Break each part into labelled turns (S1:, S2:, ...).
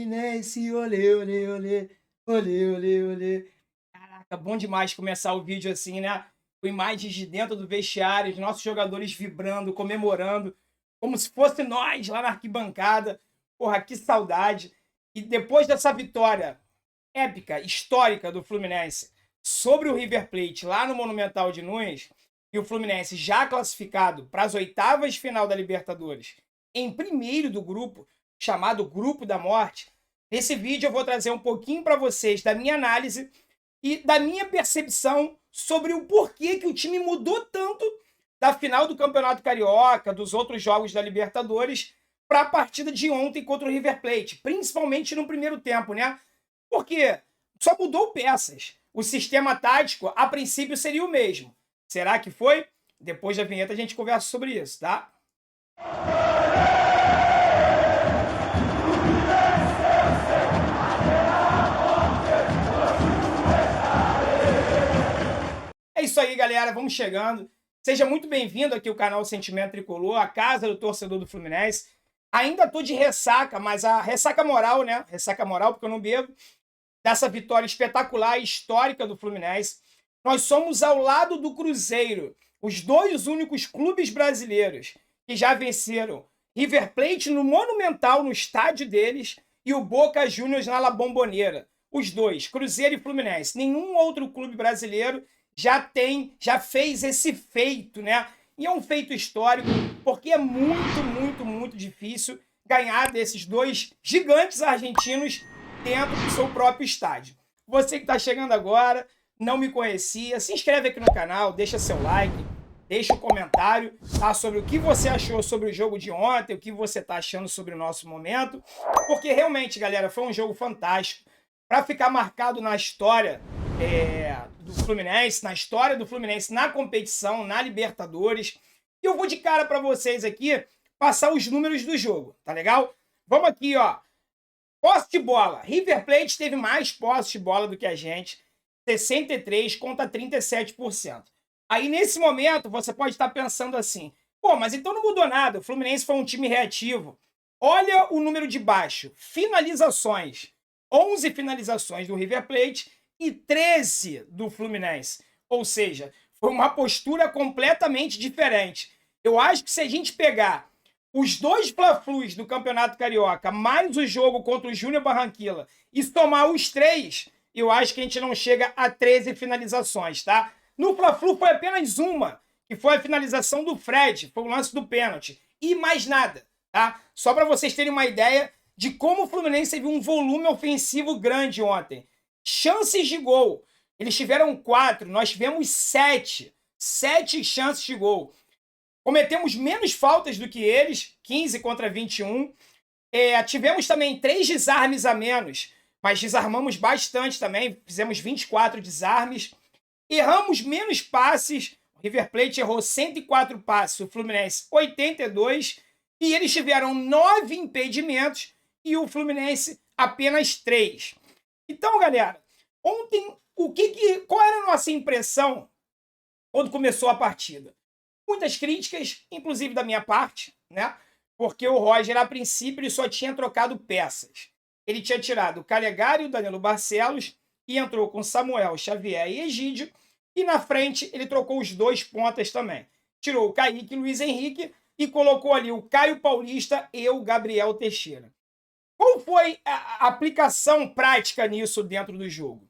S1: Fluminense, olê, olê, olê, olê, olê, olê. Caraca, bom demais começar o vídeo assim, né? Com imagens de dentro do vestiário, os nossos jogadores vibrando, comemorando, como se fosse nós lá na arquibancada. Porra, que saudade. E depois dessa vitória épica, histórica do Fluminense sobre o River Plate lá no Monumental de Nunes, e o Fluminense já classificado para as oitavas de final da Libertadores, em primeiro do grupo, chamado Grupo da Morte, nesse vídeo eu vou trazer um pouquinho para vocês da minha análise e da minha percepção sobre o porquê que o time mudou tanto da final do Campeonato Carioca, dos outros jogos da Libertadores, para a partida de ontem contra o River Plate, principalmente no primeiro tempo, né? Porque só mudou peças. O sistema tático, a princípio, seria o mesmo. Será que foi? Depois da vinheta a gente conversa sobre isso, tá? É isso aí, galera. Vamos chegando. Seja muito bem-vindo aqui ao canal Sentimento Tricolor, a casa do torcedor do Fluminense. Ainda tô de ressaca, mas a ressaca moral, né? Ressaca moral, porque eu não bebo. Dessa vitória espetacular e histórica do Fluminense. Nós somos ao lado do Cruzeiro, os dois únicos clubes brasileiros que já venceram River Plate no Monumental, no estádio deles, e o Boca Juniors na La Bombonera. Os dois, Cruzeiro e Fluminense. Nenhum outro clube brasileiro já fez esse feito, né? E é um feito histórico, porque é muito difícil ganhar desses dois gigantes argentinos dentro do seu próprio estádio. Você que está chegando agora, não me conhecia, se inscreve aqui no canal, deixa seu like, deixa um comentário, tá, sobre o que você achou sobre o jogo de ontem, o que você está achando sobre o nosso momento, porque realmente, galera, foi um jogo fantástico, para ficar marcado na história do Fluminense, na história do Fluminense na competição, na Libertadores. E eu vou de cara para vocês aqui passar os números do jogo, tá legal? Vamos aqui, ó. Posse de bola. River Plate teve mais posse de bola do que a gente. 63 contra 37%. Aí, nesse momento, você pode estar pensando assim, pô, mas então não mudou nada. O Fluminense foi um time reativo. Olha o número de baixo. Finalizações. 11 finalizações do River Plate e 13 do Fluminense. Ou seja, foi uma postura completamente diferente. Eu acho que se a gente pegar os dois Fla-Flus do Campeonato Carioca, mais o jogo contra o Júnior Barranquilla, e somar os três, eu acho que a gente não chega a 13 finalizações, tá? No Fla-Flu foi apenas uma, que foi a finalização do Fred, foi o lance do pênalti, e mais nada, tá? Só para vocês terem uma ideia de como o Fluminense teve um volume ofensivo grande ontem. Chances de gol, eles tiveram 4, nós tivemos 7. 7 chances de gol. Cometemos menos faltas do que eles, 15 contra 21. Tivemos também 3 desarmes a menos, mas desarmamos bastante também, fizemos 24 desarmes. Erramos menos passes, o River Plate errou 104 passes, o Fluminense 82, e eles tiveram 9 impedimentos e o Fluminense apenas 3. Então, galera, ontem, qual era a nossa impressão quando começou a partida? Muitas críticas, inclusive da minha parte, né? Porque o Roger, a princípio, ele só tinha trocado peças. Ele tinha tirado o Calegari e o Danilo Barcelos e entrou com Samuel, Xavier e Egídio. E na frente ele trocou os dois pontas também. Tirou o Kaique e Luiz Henrique e colocou ali o Caio Paulista e o Gabriel Teixeira. Qual foi a aplicação prática nisso dentro do jogo?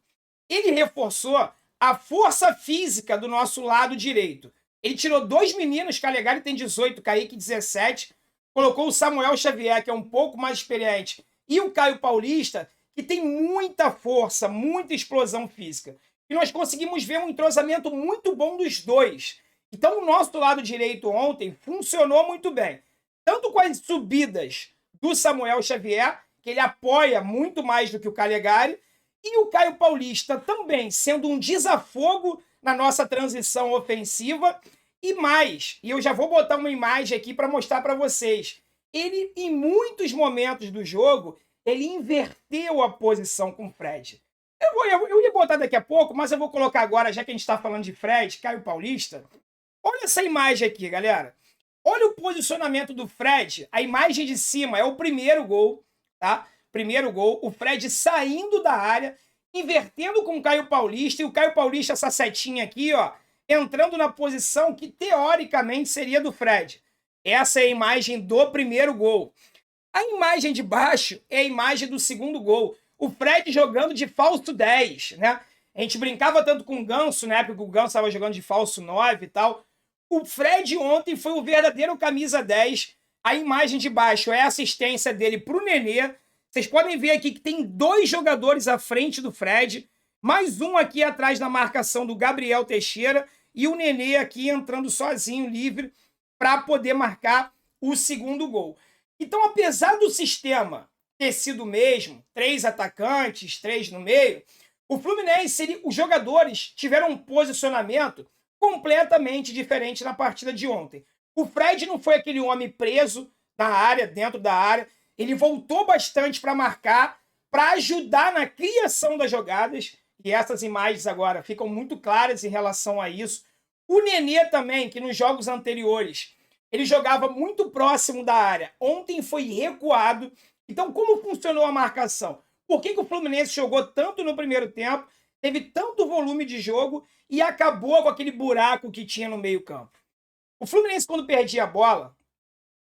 S1: Ele reforçou a força física do nosso lado direito. Ele tirou 2 meninos, Calegari tem 18, Kaique 17, colocou o Samuel Xavier, que é um pouco mais experiente, e o Caio Paulista, que tem muita força, muita explosão física. E nós conseguimos ver um entrosamento muito bom dos dois. Então o nosso lado direito ontem funcionou muito bem. Tanto com as subidas do Samuel Xavier, que ele apoia muito mais do que o Calegari, e o Caio Paulista também, sendo um desafogo na nossa transição ofensiva, e mais, e eu já vou botar uma imagem aqui para mostrar para vocês, ele, em muitos momentos do jogo, ele inverteu a posição com o Fred. Eu ia botar daqui a pouco, mas eu vou colocar agora, já que a gente está falando de Fred, Caio Paulista. Olha essa imagem aqui, galera. Olha o posicionamento do Fred, a imagem de cima é o primeiro gol, tá? primeiro gol, o Fred saindo da área, invertendo com o Caio Paulista, e o Caio Paulista, essa setinha aqui, ó, entrando na posição que teoricamente seria do Fred. Essa é a imagem do primeiro gol. A imagem de baixo é a imagem do segundo gol. O Fred jogando de falso 10, né? A gente brincava tanto com o Ganso, né? Porque o Ganso estava jogando de falso 9 e tal. O Fred ontem foi o verdadeiro camisa 10. A imagem de baixo é a assistência dele para o Nenê. Vocês podem ver aqui que tem 2 jogadores à frente do Fred, mais um aqui atrás na marcação do Gabriel Teixeira e o Nenê aqui entrando sozinho, livre, para poder marcar o segundo gol. Então, apesar do sistema ter sido o mesmo, 3 atacantes, 3 no meio, o Fluminense, os jogadores tiveram um posicionamento completamente diferente na partida de ontem. O Fred não foi aquele homem preso na área, dentro da área. Ele voltou bastante para marcar, para ajudar na criação das jogadas. E essas imagens agora ficam muito claras em relação a isso. O Nenê também, que nos jogos anteriores ele jogava muito próximo da área. Ontem foi recuado. Então, como funcionou a marcação? Por que o Fluminense jogou tanto no primeiro tempo, teve tanto volume de jogo e acabou com aquele buraco que tinha no meio-campo? O Fluminense, quando perdia a bola,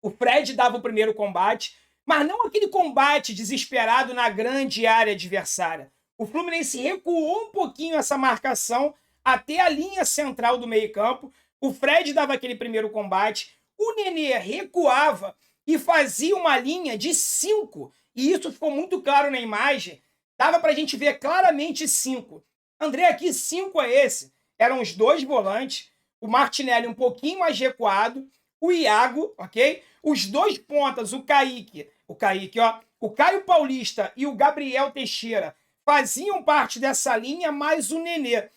S1: o Fred dava o primeiro combate, mas não aquele combate desesperado na grande área adversária. O Fluminense recuou um pouquinho essa marcação até a linha central do meio-campo. O Fred dava aquele primeiro combate, o Nenê recuava e fazia uma linha de 5. E isso ficou muito claro na imagem. Dava para a gente ver claramente 5. André, aqui 5 é esse. Eram os 2 volantes, o Martinelli um pouquinho mais recuado, o Iago, ok? Os 2 pontas, o Kaique, ó, o Caio Paulista e o Gabriel Teixeira faziam parte dessa linha, mais o Nenê.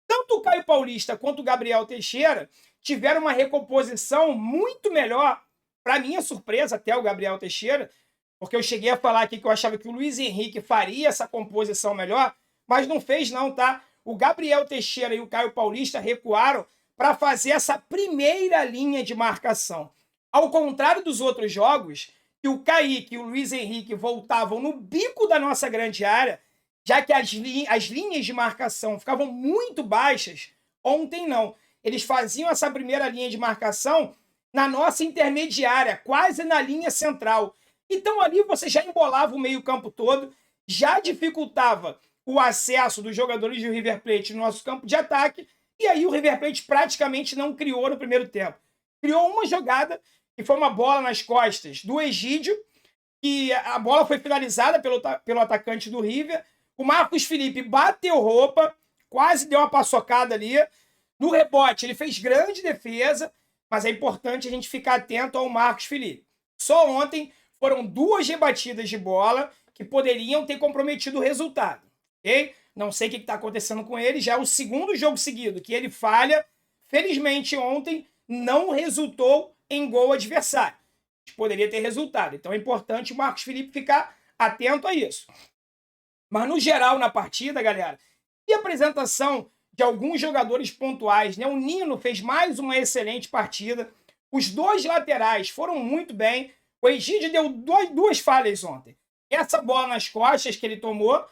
S1: Tanto o Caio Paulista quanto o Gabriel Teixeira tiveram uma recomposição muito melhor, para minha surpresa, até o Gabriel Teixeira, porque eu cheguei a falar aqui que eu achava que o Luiz Henrique faria essa composição melhor, mas não fez não, tá? O Gabriel Teixeira e o Caio Paulista recuaram para fazer essa primeira linha de marcação. Ao contrário dos outros jogos, que o Kaique e o Luiz Henrique voltavam no bico da nossa grande área, já que as linhas de marcação ficavam muito baixas, ontem não. Eles faziam essa primeira linha de marcação na nossa intermediária, quase na linha central. Então ali você já embolava o meio-campo todo, já dificultava o acesso dos jogadores do River Plate no nosso campo de ataque, e aí o River Plate praticamente não criou no primeiro tempo. Criou uma jogada, que foi uma bola nas costas do Egídio, e a bola foi finalizada pelo atacante do River. O Marcos Felipe bateu roupa, quase deu uma paçocada ali. No rebote, ele fez grande defesa, mas é importante a gente ficar atento ao Marcos Felipe. Só ontem foram 2 rebatidas de bola que poderiam ter comprometido o resultado. Okay? Não sei o que está acontecendo com ele, já é o segundo jogo seguido que ele falha. Felizmente, ontem não resultou em gol adversário. Poderia ter resultado. Então é importante o Marcos Felipe ficar atento a isso. Mas no geral, na partida, galera, e a apresentação de alguns jogadores pontuais, né? O Nino fez mais uma excelente partida. Os 2 laterais foram muito bem. O Egídio deu 2 falhas ontem. Essa bola nas costas que ele tomou,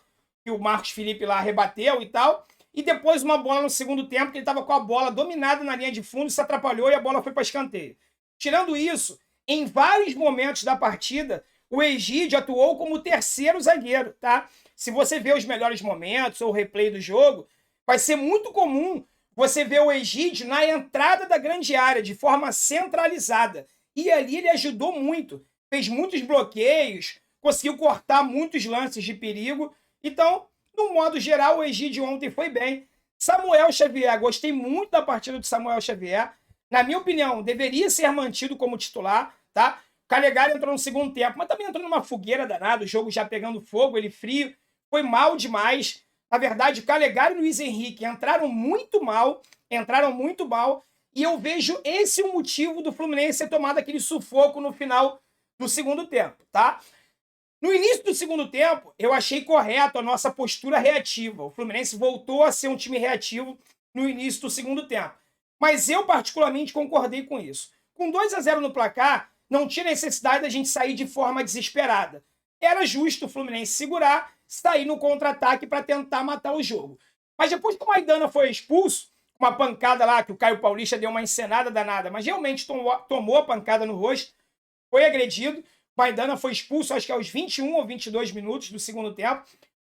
S1: que o Marcos Felipe lá rebateu e tal, e depois uma bola no segundo tempo, que ele estava com a bola dominada na linha de fundo, se atrapalhou e a bola foi para escanteio. Tirando isso, em vários momentos da partida, o Egídio atuou como terceiro zagueiro, tá? Se você vê os melhores momentos ou o replay do jogo, vai ser muito comum você ver o Egídio na entrada da grande área, de forma centralizada. E ali ele ajudou muito, fez muitos bloqueios, conseguiu cortar muitos lances de perigo. Então, no modo geral, o Egídio ontem foi bem. Samuel Xavier, gostei muito da partida do Samuel Xavier. Na minha opinião, deveria ser mantido como titular, tá? O Calegari entrou no segundo tempo, mas também entrou numa fogueira danada, o jogo já pegando fogo, ele frio, foi mal demais. Na verdade, o Calegari e o Luiz Henrique entraram muito mal, e eu vejo esse o motivo do Fluminense ter tomado aquele sufoco no final do segundo tempo, tá? No início do segundo tempo, eu achei correto a nossa postura reativa. O Fluminense voltou a ser um time reativo no início do segundo tempo. Mas eu, particularmente, concordei com isso. Com 2-0 no placar, não tinha necessidade da gente sair de forma desesperada. era justo o Fluminense segurar, sair no contra-ataque para tentar matar o jogo. Mas depois que o Maidana foi expulso, uma pancada lá, que o Caio Paulista deu uma encenada danada, mas realmente tomou a pancada no rosto, foi agredido. Maidana foi expulso, acho que aos 21 ou 22 minutos do segundo tempo.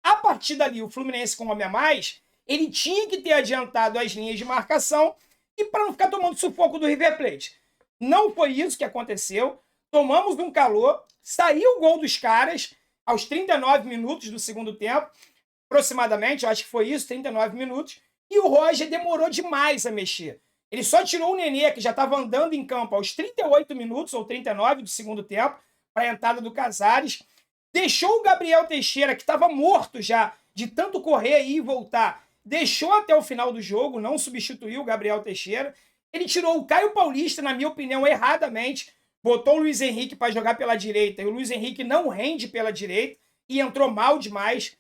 S1: A partir dali, o Fluminense com um homem a mais, ele tinha que ter adiantado as linhas de marcação e para não ficar tomando sufoco do River Plate. Não foi isso que aconteceu. Tomamos um calor, saiu o gol dos caras aos 39 minutos do segundo tempo, aproximadamente, eu acho que foi isso, 39 minutos, e o Roger demorou demais a mexer. Ele só tirou o Nenê, que já estava andando em campo aos 38 minutos ou 39 do segundo tempo, para a entrada do Casares. Deixou o Gabriel Teixeira, que estava morto já, de tanto correr e voltar. Deixou até o final do jogo, não substituiu o Gabriel Teixeira. Ele tirou o Caio Paulista, na minha opinião, erradamente. Botou o Luiz Henrique para jogar pela direita. E o Luiz Henrique não rende pela direita e entrou mal demais.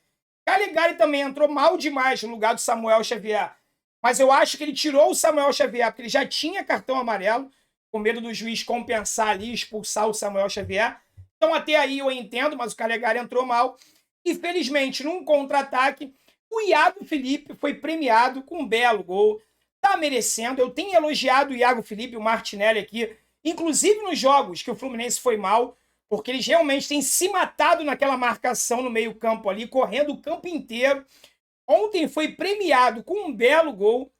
S1: Calegari também entrou mal demais no lugar do Samuel Xavier. Mas eu acho que ele tirou o Samuel Xavier porque ele já tinha cartão amarelo, com medo do juiz compensar ali, expulsar o Samuel Xavier. Então até aí eu entendo, mas o Calegari entrou mal. E felizmente, num contra-ataque, o Iago Felipe foi premiado com um belo gol. Tá merecendo. Eu tenho elogiado o Iago Felipe e o Martinelli aqui, inclusive nos jogos que o Fluminense foi mal, porque eles realmente têm se matado naquela marcação no meio-campo ali, correndo o campo inteiro. Ontem foi premiado com um belo gol,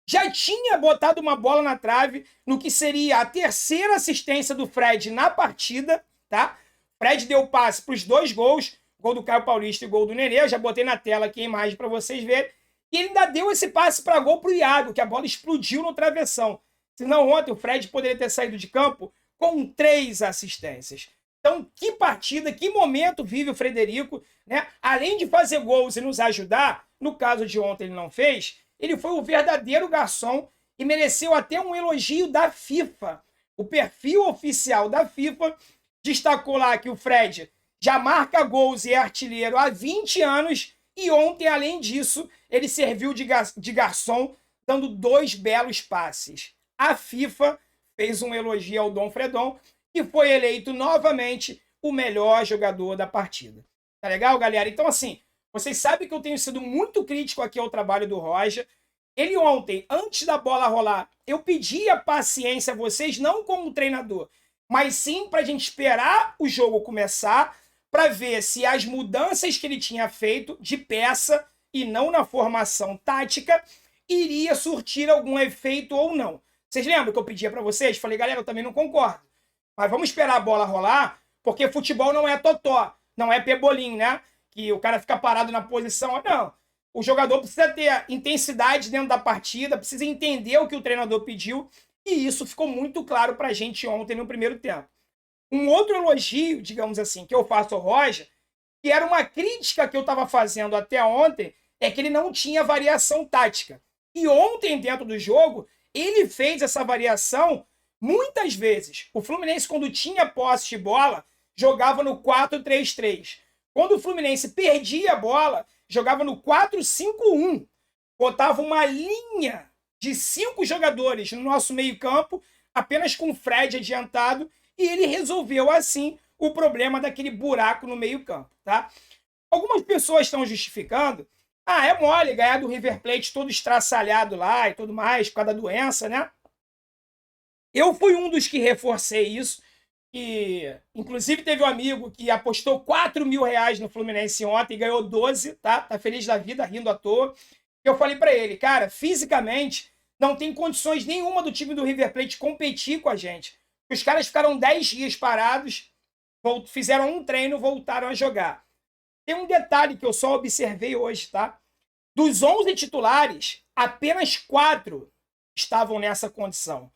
S1: Já tinha botado uma bola na trave no que seria a terceira assistência do Fred na partida, tá? Fred deu passe para os 2 gols, gol do Caio Paulista e gol do Nenê. Eu já botei na tela aqui a imagem para vocês verem. E ele ainda deu esse passe para gol para o Iago, que a bola explodiu no travessão. Senão ontem o Fred poderia ter saído de campo com 3 assistências. Então, que partida, que momento vive o Frederico, né? Além de fazer gols e nos ajudar, no caso de ontem ele não fez, ele foi o verdadeiro garçom e mereceu até um elogio da FIFA. O perfil oficial da FIFA destacou lá que o Fred já marca gols e é artilheiro há 20 anos e ontem, além disso, ele serviu de garçom, dando 2 belos passes. A FIFA fez um elogio ao Dom Fredon, que foi eleito novamente o melhor jogador da partida. Tá legal, galera? Então, assim, vocês sabem que eu tenho sido muito crítico aqui ao trabalho do Roger. Ele ontem, antes da bola rolar, eu pedi a paciência a vocês, não como treinador, mas sim para a gente esperar o jogo começar, para ver se as mudanças que ele tinha feito de peça e não na formação tática iria surtir algum efeito ou não. Vocês lembram que eu pedia para vocês? Falei, galera, eu também não concordo. Mas vamos esperar a bola rolar, porque futebol não é totó, não é pebolim, né? Que o cara fica parado na posição. Não. O jogador precisa ter intensidade dentro da partida, precisa entender o que o treinador pediu, e isso ficou muito claro para a gente ontem no primeiro tempo. Um outro elogio, digamos assim, que eu faço ao Roger, que era uma crítica que eu estava fazendo até ontem, é que ele não tinha variação tática. E ontem, dentro do jogo, ele fez essa variação muitas vezes. O Fluminense, quando tinha posse de bola, jogava no 4-3-3. Quando o Fluminense perdia a bola, jogava no 4-5-1. Botava uma linha de 5 jogadores no nosso meio-campo, apenas com o Fred adiantado, e ele resolveu, assim, o problema daquele buraco no meio-campo, tá? Algumas pessoas estão justificando, é mole ganhar do River Plate todo estraçalhado lá e tudo mais, por causa da doença, né? Eu fui um dos que reforcei isso, e inclusive teve um amigo que apostou 4 mil reais no Fluminense ontem e ganhou 12, tá? Tá feliz da vida, rindo à toa. Eu falei para ele, cara, fisicamente não tem condições nenhuma do time do River Plate competir com a gente. Os caras ficaram 10 dias parados, fizeram um treino, voltaram a jogar. Tem um detalhe que eu só observei hoje, tá? Dos 11 titulares, apenas 4 estavam nessa condição.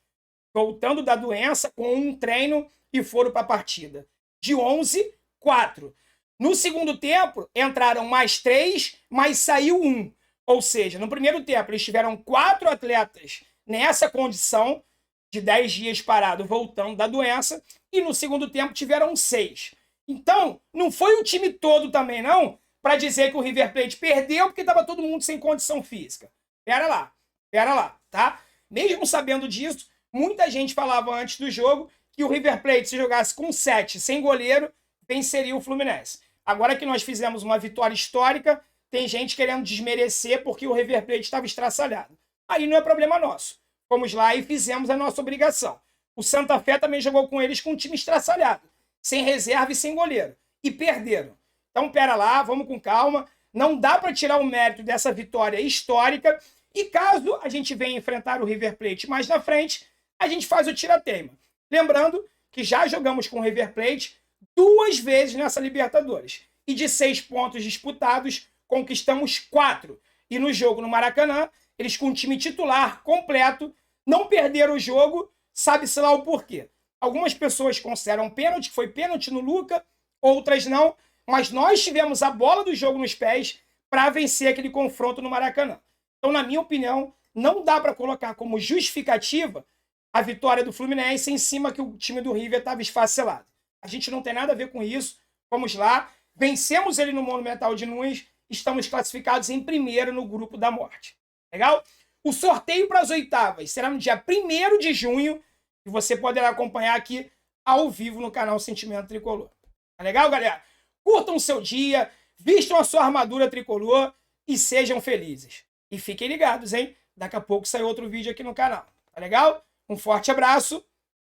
S1: Voltando da doença com um treino e foram para a partida. De 11, 4. No segundo tempo, entraram mais 3, mas saiu 1. Ou seja, no primeiro tempo, eles tiveram 4 atletas nessa condição de 10 dias parado, voltando da doença, e no segundo tempo tiveram 6. Então, não foi o time todo também, não, para dizer que o River Plate perdeu porque estava todo mundo sem condição física. Pera lá, tá? Mesmo sabendo disso, muita gente falava antes do jogo que o River Plate, se jogasse com 7 sem goleiro, venceria o Fluminense. Agora que nós fizemos uma vitória histórica, tem gente querendo desmerecer porque o River Plate estava estraçalhado. Aí não é problema nosso. Fomos lá e fizemos a nossa obrigação. O Santa Fé também jogou com eles com um time estraçalhado, sem reserva e sem goleiro. E perderam. Então, pera lá, vamos com calma. Não dá para tirar o mérito dessa vitória histórica. E caso a gente venha enfrentar o River Plate mais na frente, a gente faz o tira-teima. Lembrando que já jogamos com o River Plate 2 vezes nessa Libertadores. E de 6 pontos disputados, conquistamos 4. E no jogo no Maracanã, eles com o time titular completo, não perderam o jogo, sabe-se lá o porquê. Algumas pessoas consideram pênalti, que foi pênalti no Luca, outras não, mas nós tivemos a bola do jogo nos pés para vencer aquele confronto no Maracanã. Então, na minha opinião, não dá para colocar como justificativa a vitória do Fluminense em cima que o time do River estava esfacelado. A gente não tem nada a ver com isso. Vamos lá, vencemos ele no Monumental de Nunes, estamos classificados em primeiro no grupo da morte. Legal? O sorteio para as oitavas será no dia 1º de junho e você poderá acompanhar aqui ao vivo no canal Sentimento Tricolor. Tá legal, galera? Curtam o seu dia, vistam a sua armadura tricolor e sejam felizes. E fiquem ligados, hein? Daqui a pouco sai outro vídeo aqui no canal. Tá legal? Um forte abraço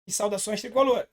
S1: e saudações tricolor.